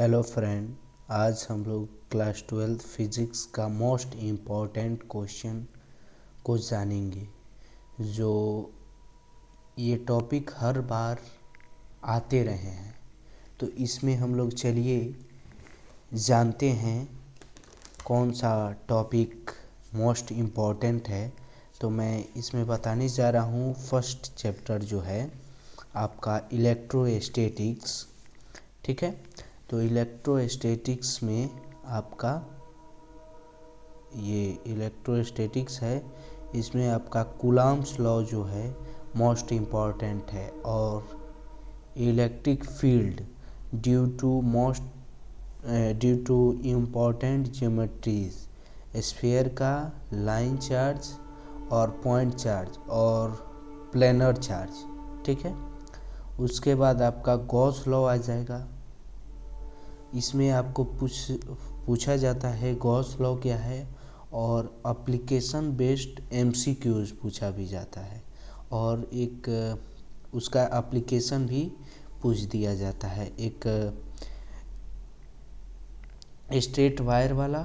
Hello friend, आज हम लोग क्लास 12 फिज़िक्स का मोस्ट इम्पॉर्टेंट क्वेश्चन को जानेंगे। जो ये टॉपिक हर बार आते रहे हैं, तो इसमें हम लोग चलिए जानते हैं कौन सा टॉपिक मोस्ट इम्पॉर्टेंट है। तो मैं इसमें बताने जा रहा हूँ फर्स्ट चैप्टर जो है आपका इलेक्ट्रोस्टैटिक्स। ठीक है, तो इलेक्ट्रोस्टैटिक्स में आपका ये इलेक्ट्रोस्टैटिक्स है, इसमें आपका कूलम्ब्स लॉ जो है मोस्ट इम्पॉर्टेंट है। और electric field due to important geometries, sphere का लाइन चार्ज और पॉइंट चार्ज और प्लेनर चार्ज। ठीक है, उसके बाद आपका गॉस लॉ आ जाएगा। इसमें आपको पूछा जाता है गॉस लॉ क्या है, और एप्लीकेशन बेस्ड एमसीक्यूज पूछा भी जाता है, और एक उसका एप्लीकेशन भी पूछ दिया जाता है, एक स्ट्रेट वायर वाला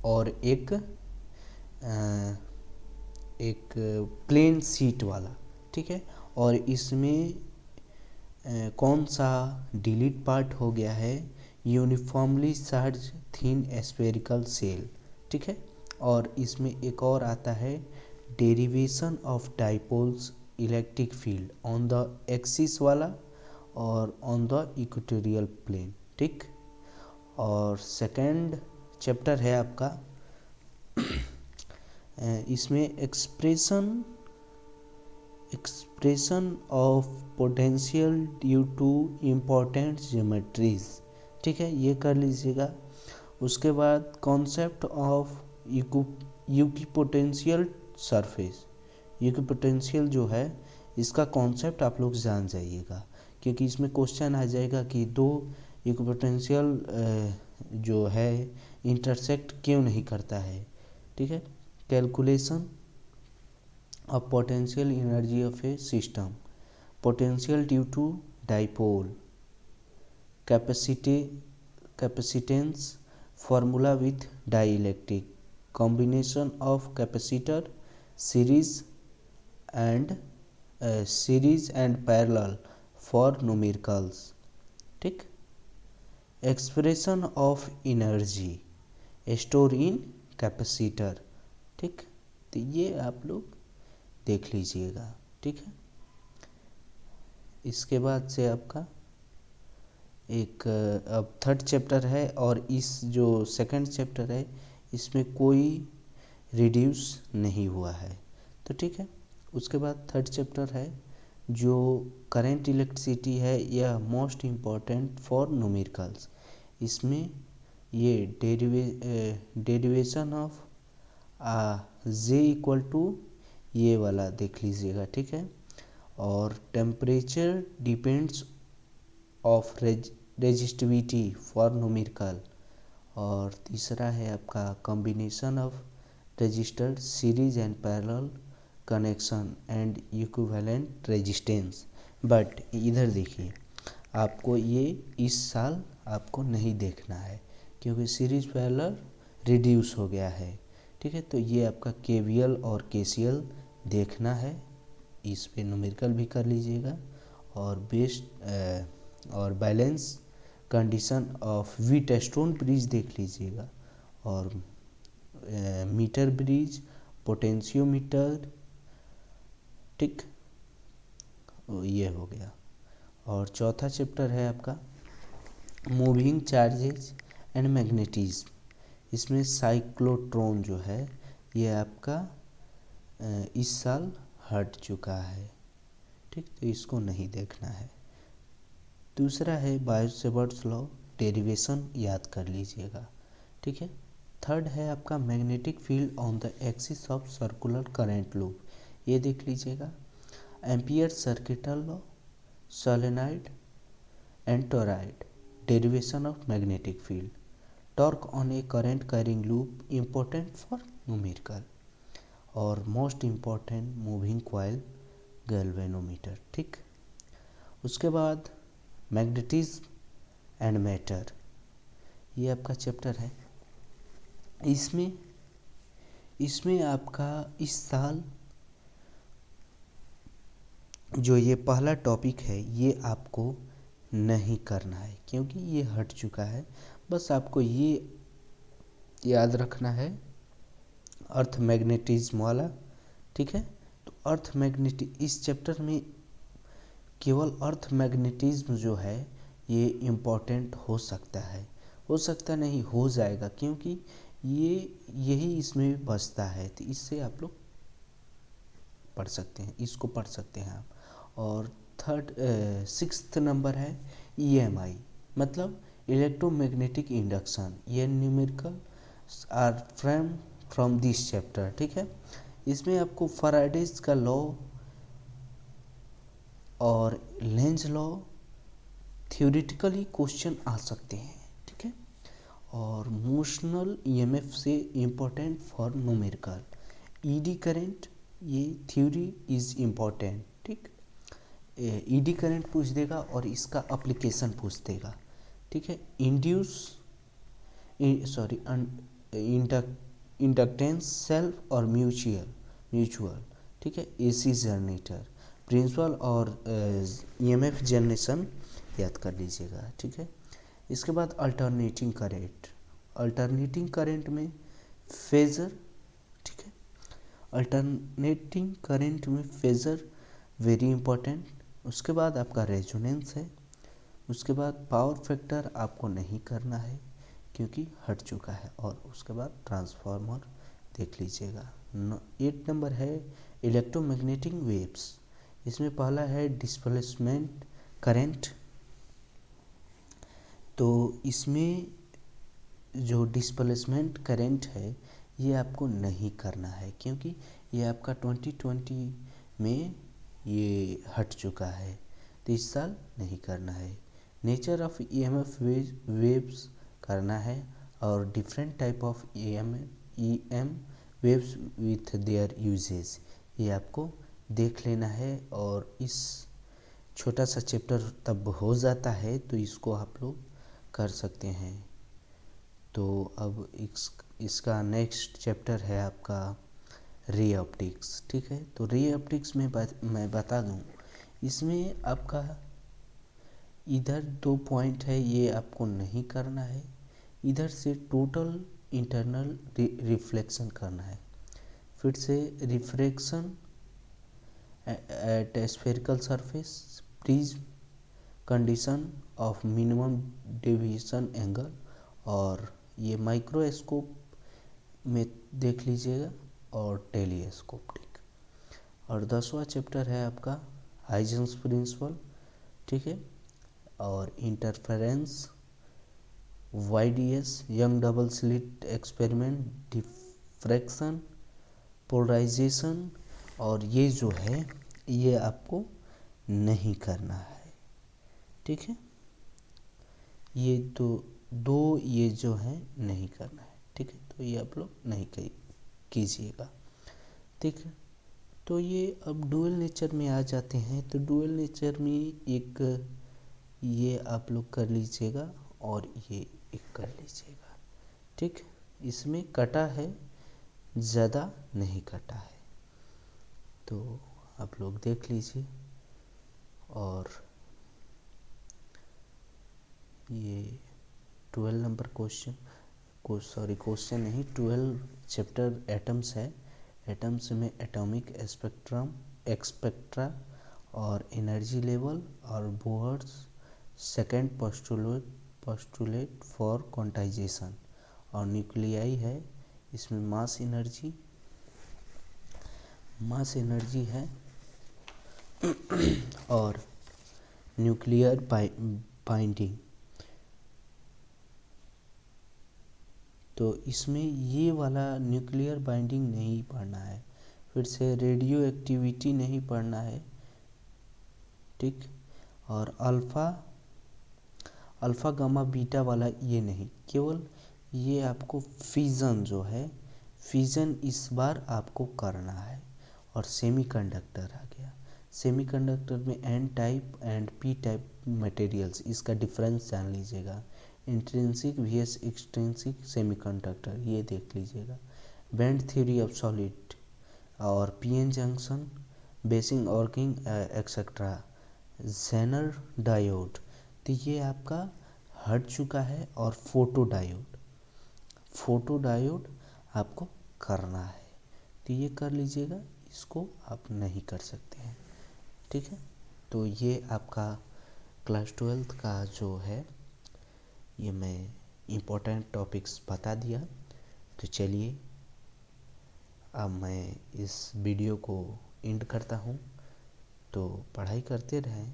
और एक प्लेन सीट वाला। ठीक है, और इसमें कौन सा डिलीट पार्ट हो गया है, uniformly charge thin spherical shell. ठीक है, और इसमें एक और आता है derivation of dipoles electric field on the axis वाला और ऑन द इक्वेटोरियल प्लेन। ठीक, और सेकंड चैप्टर है आपका इसमें expression of potential due to important geometries. ठीक है, ये कर लीजिएगा। उसके बाद concept of equipotential surface. Equipotential जो है इसका कॉन्सेप्ट आप लोग जान जाइएगा, क्योंकि इसमें क्वेश्चन आ जाएगा कि दो इक्विपोटेंशियल जो है इंटरसेक्ट क्यों नहीं करता है। ठीक है, calculation of potential energy of a system, potential due to dipole, capacitance formula with dielectric, combination of capacitor, series and parallel for numericals. ठीक, expression of energy store in capacitor। ठीक, तो ये आप लोग देख लीजिएगा। ठीक है, इसके बाद से आपका एक अब थर्ड चैप्टर है, और इस जो सेकंड चैप्टर है इसमें कोई रिड्यूस नहीं हुआ है। तो ठीक है, उसके बाद थर्ड चैप्टर है जो करंट इलेक्ट्रिसिटी है, यह मोस्ट इम्पॉर्टेंट फॉर न्यूमेरिकल्स। इसमें ये derivation of J equal to ये वाला देख लीजिएगा। ठीक है, और temperature depends of resistivity for numerical. और तीसरा है आपका combination of resistor, series and parallel connection and equivalent resistance. But इधर देखिए, आपको ये इस साल आपको नहीं देखना है, क्योंकि सीरीज पैरेलल रिड्यूस हो गया है। ठीक है, तो ये आपका केवीएल और केसीएल देखना है, इस पे न्यूमेरिकल भी कर लीजिएगा। और बेस्ड और balance condition of Wheatstone bridge देख लीजिएगा, और मीटर ब्रिज, पोटेंशियोमीटर। ठीक, ये हो गया। और चौथा चैप्टर है आपका मूविंग चार्जेस एंड मैग्नेटिज्म। इसमें साइक्लोट्रॉन जो है ये आपका इस साल हट चुका है। ठीक, तो इसको नहीं देखना है। दूसरा है बायो-सेवर्ट्स लॉ, डेरिवेशन याद कर लीजिएगा। ठीक है, थर्ड है आपका magnetic field on the axis of circular current loop, ये देख लीजिएगा। Ampere circuital law, solenoid and toroid, derivation of magnetic field, torque on a current carrying loop, important for numerical. और most important moving coil galvanometer. ठीक, उसके बाद magnetism and matter, ये आपका chapter है। इसमें इसमें आपका इस साल जो ये पहला टॉपिक है ये आपको नहीं करना है क्योंकि ये हट चुका है। बस आपको ये याद रखना है अर्थ मैग्नेटिज्म वाला, ठीक है। तो अर्थ मैग्नेटिक इस चैप्टर में केवल अर्थ मैग्नेटिज्म जो है ये इम्पोर्टेंट हो सकता है, हो सकता नहीं, हो जाएगा, क्योंकि ये यही इसमें बचता है। तो इससे आप लोग पढ़ सकते हैं, इसको पढ़ सकते हैं आप। और सिक्स्थ नंबर है EMI, मतलब इलेक्ट्रोमैग्नेटिक इंडक्शन। ये numerical are from this chapter, ठीक है। इसमें आपको फैराडेज का लॉ और लेंज लॉ थ्योरेटिकली क्वेश्चन आ सकते हैं, ठीक है। और मोशनल EMF से important for numerical. ED current, ये थ्योरी इज इम्पोर्टेंट, ठीक। ED करंट पूछ देगा और इसका एप्लीकेशन पूछ देगा, ठीक है। इंडक्टेंस सेल्फ और म्यूचुअल, ठीक है। AC जनरेटर, प्रिंसिपल और EMF जनरेशन याद कर लीजिएगा, ठीक है। इसके बाद अल्टरनेटिंग करंट में फेजर, ठीक है। अल्टरनेटिंग करंट में फेजर वेरी इंपॉर्टेंट। उसके बाद आपका रेजोनेंस है। उसके बाद पावर फैक्टर आपको नहीं करना है क्योंकि हट चुका है। और उसके बाद ट्रांसफार्मर देख लीजिएगा। 8 नंबर है इलेक्ट्रोमैग्नेटिक वेव्स। इसमें पहला है डिस्प्लेसमेंट करंट। तो इसमें जो डिस्प्लेसमेंट करंट है ये आपको नहीं करना है क्योंकि ये आपका 2020 में ये हट चुका है, तो इस साल नहीं करना है। नेचर ऑफ EMF वेव्स करना है और different type of EM waves with their uses, ये आपको देख लेना है। और इस छोटा सा चैप्टर तब हो जाता है तो इसको आप लोग कर सकते हैं। तो अब इसका नेक्स्ट चैप्टर है आपका रे ऑप्टिक्स, ठीक है। तो रे ऑप्टिक्स में मैं बता दूं, इसमें आपका इधर 2 पॉइंट है, ये आपको नहीं करना है। इधर से टोटल इंटरनल रिफ्लेक्शन करना है, फिर से refraction at spherical surface, prism, condition of minimum deviation angle, और ये माइक्रोस्कोप में देख लीजिएगा और टेलीस्कोप, ठीक। और 10वां चैप्टर है आपका हाइजेंस प्रिंसिपल, ठीक है। और interference, YDS young double slit experiment, diffraction, polarisation, और ये जो है ये आपको नहीं करना है, ठीक है। ये दो ये जो है नहीं करना है, ठीक है। तो ये आप लोग नहीं कीजिएगा, ठीक है। तो ये अब डुअल नेचर में आ जाते हैं। तो डुअल नेचर में एक ये आप लोग कर लीजिएगा और ये एक कर लीजिएगा, ठीक। इसमें कटा है, ज़्यादा नहीं कटा है, तो आप लोग देख लीजिए। और ये 12 नंबर क्वेश्चन नहीं, 12 चैप्टर एटम्स है। एटम्स में एटॉमिक एक्सपेक्ट्रा और एनर्जी लेवल और Bohr's second postulate for quantization, और न्यूक्लियाई है। इसमें मास एनर्जी है और न्यूक्लियर बाइंडिंग। तो इसमें ये वाला न्यूक्लियर बाइंडिंग नहीं पढ़ना है। फिर से रेडियो एक्टिविटी नहीं पढ़ना है, ठीक। और अल्फ़ा गामा बीटा वाला ये नहीं, केवल ये आपको फिजन जो है, फिजन इस बार आपको करना है। और सेमीकंडक्टर आ गया। सेमीकंडक्टर में N type and P type materials, इसका डिफरेंस जान लीजिएगा। इंट्रिंसिक वीएस एक्सट्रिंसिक सेमीकंडक्टर, ये देख लीजिएगा। बैंड थ्योरी ऑफ सॉलिड और PN junction, biasing working etcetera, zener diode, तो ये आपका हट चुका है। और फोटो डायोड, फोटो डायोड आपको करना है, तो ये कर लीजिएगा, इसको आप नहीं कर सकते हैं, ठीक है। तो ये आपका क्लास 12th का जो है, ये मैं इम्पोर्टेंट टॉपिक्स बता दिया। तो चलिए अब मैं इस वीडियो को एंड करता हूँ। तो पढ़ाई करते रहें,